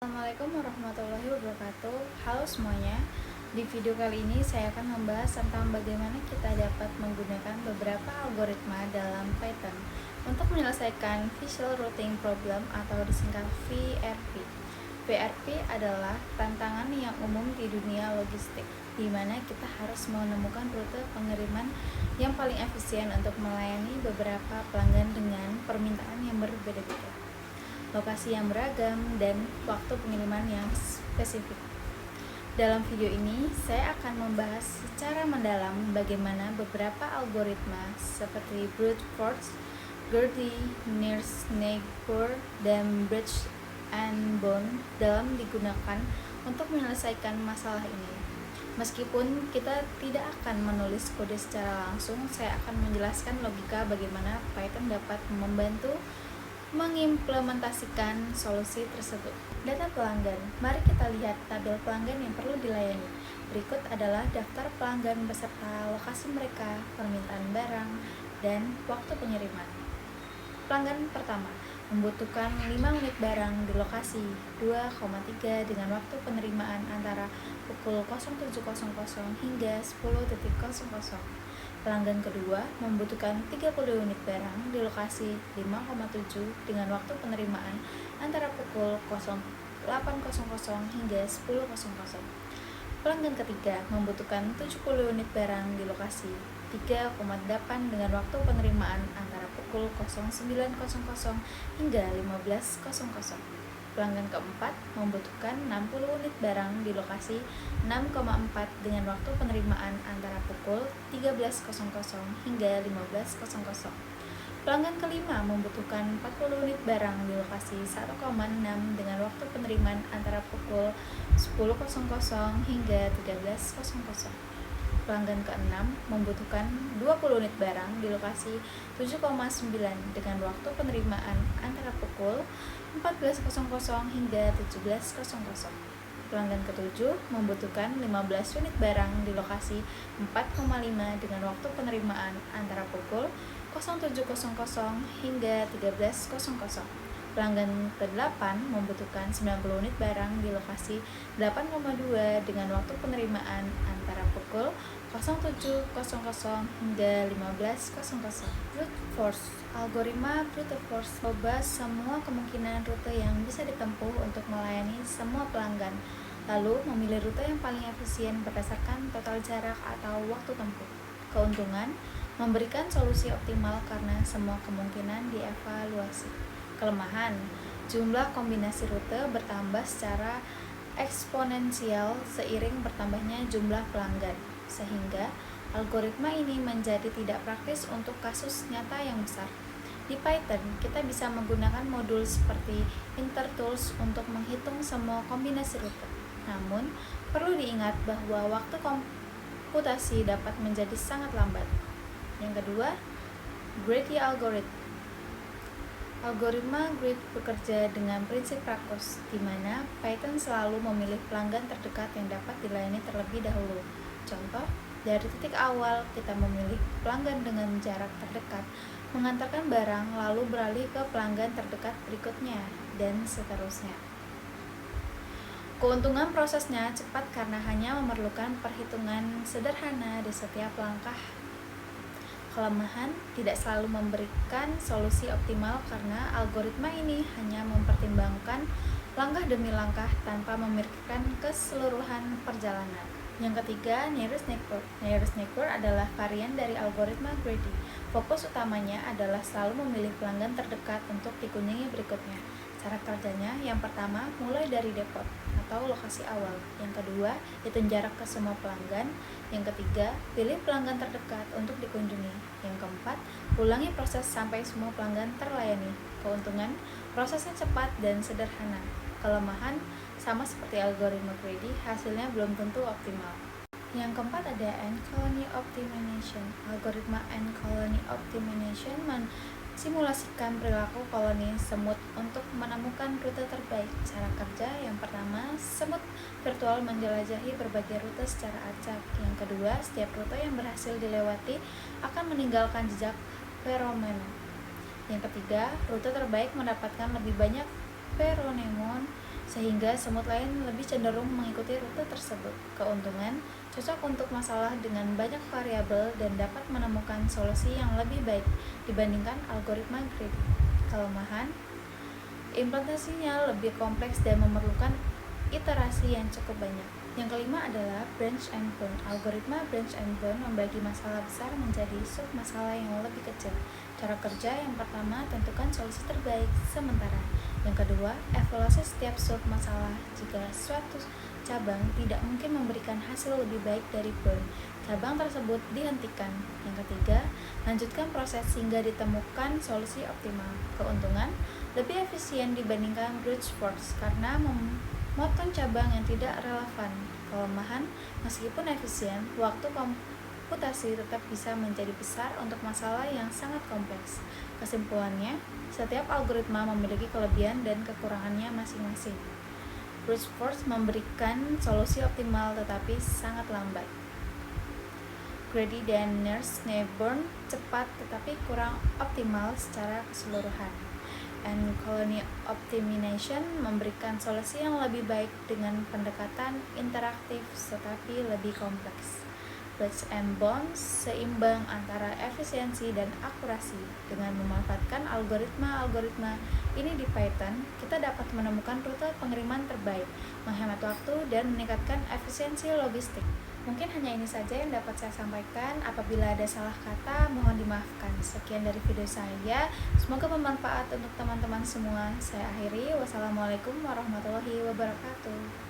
Assalamualaikum warahmatullahi wabarakatuh. Halo semuanya. Di video kali ini saya akan membahas tentang bagaimana kita dapat menggunakan beberapa algoritma dalam Python untuk menyelesaikan Visual Routing Problem atau disingkat VRP. VRP adalah tantangan yang umum di dunia logistik, di mana kita harus menemukan rute pengiriman yang paling efisien untuk melayani beberapa pelanggan dengan permintaan yang berbeda-beda, lokasi yang beragam, dan waktu pengiriman yang spesifik. Dalam video ini, saya akan membahas secara mendalam bagaimana beberapa algoritma seperti brute force, GERTY, nearest neighbor, dan bridge and bound dalam digunakan untuk menyelesaikan masalah ini. Meskipun kita tidak akan menulis kode secara langsung, saya akan menjelaskan logika bagaimana Python dapat membantu mengimplementasikan solusi tersebut. Data pelanggan. Mari kita lihat tabel pelanggan yang perlu dilayani. Berikut adalah daftar pelanggan beserta lokasi mereka, permintaan barang, dan waktu pengiriman. Pelanggan pertama membutuhkan 5 unit barang di lokasi 2,3 dengan waktu penerimaan antara pukul 07.00 hingga 10.00. Pelanggan kedua membutuhkan 30 unit barang di lokasi 5,7 dengan waktu penerimaan antara pukul 08.00 hingga 10.00. Pelanggan ketiga membutuhkan 70 unit barang di lokasi 3,8 dengan waktu penerimaan antara pukul 09.00 hingga 15.00. Pelanggan keempat membutuhkan 60 unit barang di lokasi 6,4 dengan waktu penerimaan antara pukul 13.00 hingga 15.00. Pelanggan kelima membutuhkan 40 unit barang di lokasi 1,6 dengan waktu penerimaan antara pukul 10.00 hingga 13.00. Pelanggan keenam membutuhkan 20 unit barang di lokasi 7,9 dengan waktu penerimaan antara pukul 14.00 hingga 17.00. Pelanggan ketujuh membutuhkan 15 unit barang di lokasi 4,5 dengan waktu penerimaan antara pukul 07.00 hingga 13.00. Pelanggan ke-8 membutuhkan 90 unit barang di lokasi 8,2 dengan waktu penerimaan antara pukul 07.00 hingga 15.00. Brute force. Algoritma brute force membahas semua kemungkinan rute yang bisa ditempuh untuk melayani semua pelanggan, lalu memilih rute yang paling efisien berdasarkan total jarak atau waktu tempuh. Keuntungan, memberikan solusi optimal karena semua kemungkinan dievaluasi. Kelemahan, jumlah kombinasi rute bertambah secara eksponensial seiring bertambahnya jumlah pelanggan, sehingga algoritma ini menjadi tidak praktis untuk kasus nyata yang besar. Di Python, kita bisa menggunakan modul seperti intertools untuk menghitung semua kombinasi rute. Namun, perlu diingat bahwa waktu komputasi dapat menjadi sangat lambat. Yang kedua, GERTY algorithm. Algoritma GERTY bekerja dengan prinsip Rakos, di mana Python selalu memilih pelanggan terdekat yang dapat dilayani terlebih dahulu. Contoh, dari titik awal kita memilih pelanggan dengan jarak terdekat, mengantarkan barang, lalu beralih ke pelanggan terdekat berikutnya, dan seterusnya. Keuntungan prosesnya cepat karena hanya memerlukan perhitungan sederhana di setiap langkah. Kelemahan, tidak selalu memberikan solusi optimal karena algoritma ini hanya mempertimbangkan langkah demi langkah tanpa memikirkan keseluruhan perjalanan. Yang ketiga, nearest neighbor. Nearest neighbor adalah varian dari algoritma GERTY. Fokus utamanya adalah selalu memilih pelanggan terdekat untuk dikunjungi berikutnya. Cara kerjanya, yang pertama, mulai dari depot atau lokasi awal. Yang kedua, hitung jarak ke semua pelanggan. Yang ketiga, pilih pelanggan terdekat untuk dikunjungi. Yang keempat, ulangi proses sampai semua pelanggan terlayani. Keuntungan, prosesnya cepat dan sederhana. Kelemahan, sama seperti algoritma GERTY, hasilnya belum tentu optimal. Yang keempat ada N-colony optimization. Algoritma N-colony optimization simulasikan perilaku koloni semut untuk menemukan rute terbaik. Cara kerja, yang pertama, semut virtual menjelajahi berbagai rute secara acak. Yang kedua, setiap rute yang berhasil dilewati akan meninggalkan jejak feromon. Yang ketiga, rute terbaik mendapatkan lebih banyak feronemon sehingga semut lain lebih cenderung mengikuti rute tersebut. Keuntungan, cocok untuk masalah dengan banyak variabel dan dapat menemukan solusi yang lebih baik dibandingkan algoritma greedy. Kelemahan, implementasinya lebih kompleks dan memerlukan iterasi yang cukup banyak. Yang kelima adalah branch and burn. Algoritma branch and burn membagi masalah besar menjadi sub-masalah yang lebih kecil. Cara kerja yang pertama, tentukan solusi terbaik sementara. Yang kedua, evaluasi setiap sub-masalah. Jika suatu cabang tidak mungkin memberikan hasil lebih baik dari burn, cabang tersebut dihentikan. Yang ketiga, lanjutkan proses hingga ditemukan solusi optimal. Keuntungan, lebih efisien dibandingkan brute force karena memotong cabang yang tidak relevan. Kelemahan, meskipun efisien, waktu komputasi tetap bisa menjadi besar untuk masalah yang sangat kompleks. Kesimpulannya, setiap algoritma memiliki kelebihan dan kekurangannya masing-masing. Brute force memberikan solusi optimal tetapi sangat lambat. Greedy dan Nernst-Neuburn cepat tetapi kurang optimal secara keseluruhan. And colony optimization memberikan solusi yang lebih baik dengan pendekatan interaktif tetapi lebih kompleks. Breaks and bounds seimbang antara efisiensi dan akurasi. Dengan memanfaatkan algoritma-algoritma ini di Python, kita dapat menemukan rute pengiriman terbaik, menghemat waktu, dan meningkatkan efisiensi logistik. Mungkin hanya ini saja yang dapat saya sampaikan. Apabila ada salah kata, mohon dimaafkan. Sekian dari video saya. Semoga bermanfaat untuk teman-teman semua. Saya akhiri. Wassalamualaikum warahmatullahi wabarakatuh.